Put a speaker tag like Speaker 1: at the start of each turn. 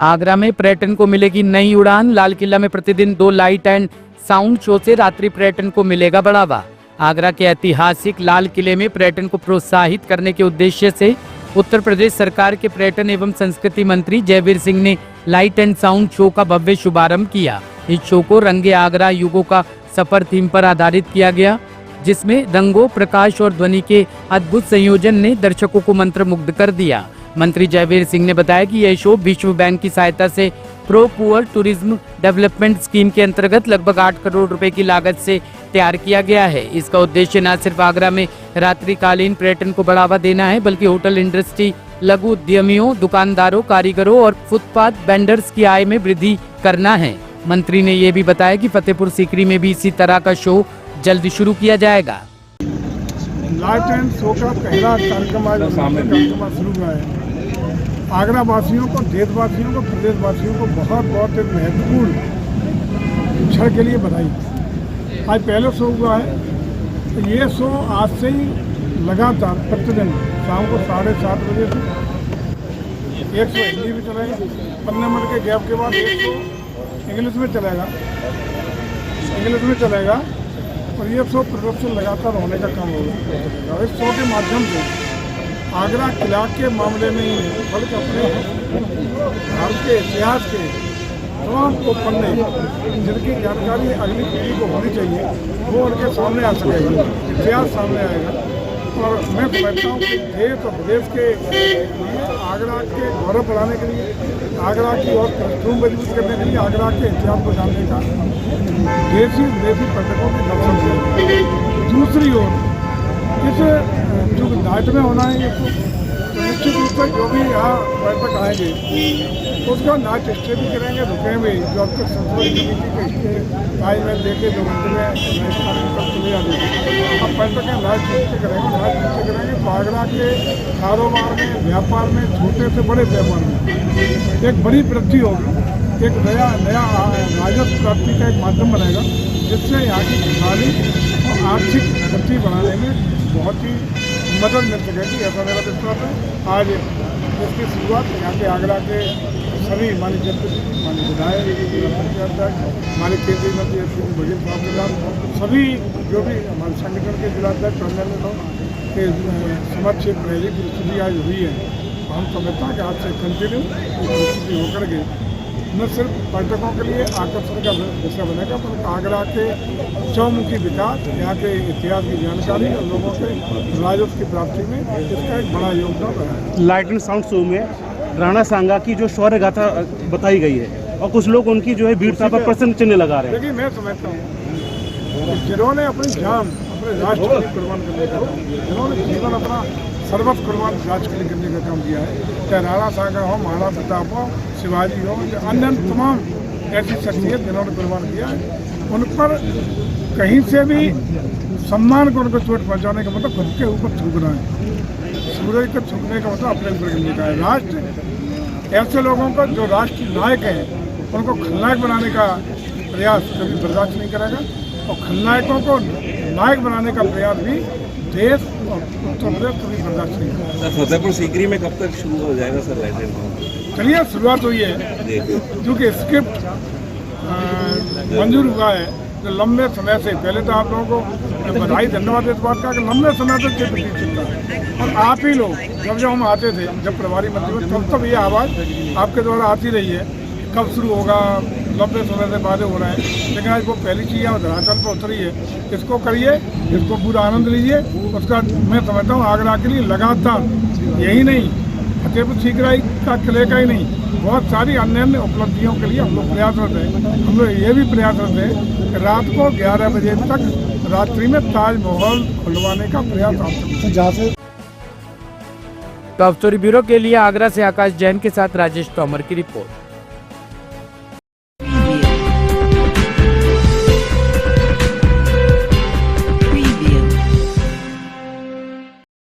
Speaker 1: आगरा में पर्यटन को मिलेगी नई उड़ान। लाल किला में प्रतिदिन 2 लाइट एंड साउंड शो से रात्रि पर्यटन को मिलेगा बढ़ावा। आगरा के ऐतिहासिक लाल किले में पर्यटन को प्रोत्साहित करने के उद्देश्य से उत्तर प्रदेश सरकार के पर्यटन एवं संस्कृति मंत्री जयवीर सिंह ने लाइट एंड साउंड शो का भव्य शुभारंभ किया। इस शो को रंगे आगरा युगों का सफर थीम पर आधारित किया गया, जिसमें रंगों, प्रकाश और ध्वनि के अद्भुत संयोजन ने दर्शकों को मंत्रमुग्ध कर दिया। मंत्री जयवीर सिंह ने बताया कि यह शो विश्व बैंक की सहायता से pro poor tourism development scheme के अंतर्गत लगभग 8 करोड़ रुपए की लागत से तैयार किया गया है। इसका उद्देश्य न सिर्फ आगरा में रात्रिकालीन पर्यटन को बढ़ावा देना है, बल्कि होटल इंडस्ट्री, लघु उद्यमियों, दुकानदारों, कारीगरों और फुटपाथ वेंडर्स की आय में वृद्धि करना है। मंत्री ने ये भी बताया कि फतेहपुर सीकरी में भी इसी तरह का शो जल्द शुरू किया जाएगा।
Speaker 2: लाइट एंड शो का पहला कार्यक्रम आज शुरू हुआ है। आगरा वासियों को, देशवासियों को, प्रदेशवासियों को बहुत बहुत एक महत्वपूर्ण क्षण के लिए बधाई। आज पहले शो हुआ है, तो ये शो आज से ही लगातार प्रतिदिन शाम को 7:30 बजे से एक शो हिंदी में चलेगा, 15 मिनट के गैप के बाद एक शो इंग्लिश में चलेगा और ये शो प्रदर्शन लगातार होने का काम होगा। इस शो के माध्यम से आगरा किला के मामले में ही नहीं, बल्कि अपने भारत के इतिहास के तमाम को पन्ने जिनकी जानकारी अगली पीढ़ी को होनी चाहिए, वो उनके सामने आ सकेगा, इतिहास सामने आएगा। और मैं समझता हूँ कि देश और विदेश के लिए आगरा के गौरव बढ़ाने के लिए, आगरा की और पृष्ठभूमि मजबूत करने के लिए, आगरा के इतिहास को जानने का देशी विदेशी पर्यटकों के दर्शन से। दूसरी ओर इस जो नाइट में होना है, तो निश्चित रूप से जो भी यहाँ पर्यटक आएंगे उसका नाइट स्टे भी करेंगे, रुकेंगे। जो अब तक संस्कृति के टाइम में देखे जो मंदिर में चले जाते हैं, अब पर्यटक नाइट स्टे करेंगे। तो आगरा के कारोबार में, व्यापार में, छोटे से बड़े व्यापार में एक बड़ी वृद्धि होगी, एक नया राजस्व प्राप्ति का एक माध्यम बनेगा, जिससे यहाँ की खुशहाली और आर्थिक वृद्धि बढ़ाने में बहुत ही मदद मिल सकेगी, ऐसा मेरा विश्वास है। आज इसकी शुरुआत यहाँ के आगरा के सभी माननीय विधायक, हमारे केंद्रीय मंत्री बघेल साहब के साथ सभी जो भी हमारे संगठन के जिलाध्यक्ष के समक्ष रैली की स्थिति आज हुई है। हम समझते हैं कि आज से कंटिन्यू स्थिति होकर के न सिर्फ पर्यटकों के लिए आकर्षण का विषय बनेगा, बल्कि आगरा के चौमुखी विकास, यहाँ के इतिहास की जानकारी और लोगों के राजस्व की प्राप्ति में इसका एक बड़ा योगदान रहा है।
Speaker 3: लाइट एंड साउंड शो में राणा सांगा की जो शौर्य गाथा बताई गई है और कुछ लोग उनकी जो है वीरता पर प्रश्न चिन्ह लगा रहे हैं।
Speaker 2: देखिए, मैं समझता हूँ जिन्होंने अपनी जान अपने राष्ट्र के लिए कुर्बान करने का, जिन्होंने जीवन अपना सर्वस्व कुर्बान राष्ट्र के लिए करने का काम किया है, चाहे राणा सांगा हो, महाराणा प्रताप हो, शिवाजी हो, अन्य तमाम ऐसी शख्सियत जिन्होंने कुर्बान किया है, उन पर कहीं से भी सम्मान को उनको चोट पहुंचाने का मतलब खुद के ऊपर थूकना है। सूरज को थूकने का मतलब अपने ऊपर गिरने का है। राष्ट्र ऐसे लोगों को जो राष्ट्र नायक हैं उनको खलनायक बनाने का प्रयास कभी बर्दाश्त नहीं करेगा, और खलनायकों को नायक बनाने का प्रयास भी देश और उत्तर प्रदेश कभी बर्दाश्त नहीं करेगा।
Speaker 4: फतेहपुर सीकरी में कब तक शुरू हो जाएगा सर लाइट एंड?
Speaker 2: चलिए, शुरुआत हुई है, क्योंकि स्क्रिप्ट मंजूर हुआ है। तो लंबे समय से, पहले तो आप लोगों को बधाई धन्यवाद इस बात का कि लंबे समय तक ये प्रतीक चलता है। और आप ही लोग जब हम आते थे, जब प्रभारी मंत्री में, तब ये आवाज़ आपके द्वारा आती रही है कब शुरू होगा, लंबे समय से वादे हो रहे हैं। लेकिन आज वो पहली चीज़ है, धरातल पर उतरी है। इसको करिए, इसको पूरा आनंद लीजिए। उसका मैं समझता हूँ आगरा के लिए लगातार, यही नहीं फतेहपुर सीकरी का किले का ही नहीं, बहुत सारी अन्य उपलब्धियों के लिए हम लोग प्रयासरत हैं। हम लोग ये भी प्रयासरत हैं कि रात को 11 बजे तक रात्रि में ताजमहल खुलवाने का प्रयास आप।
Speaker 1: टॉप स्टोरी ब्यूरो के लिए आगरा से आकाश जैन के साथ राजेश तोमर की रिपोर्ट।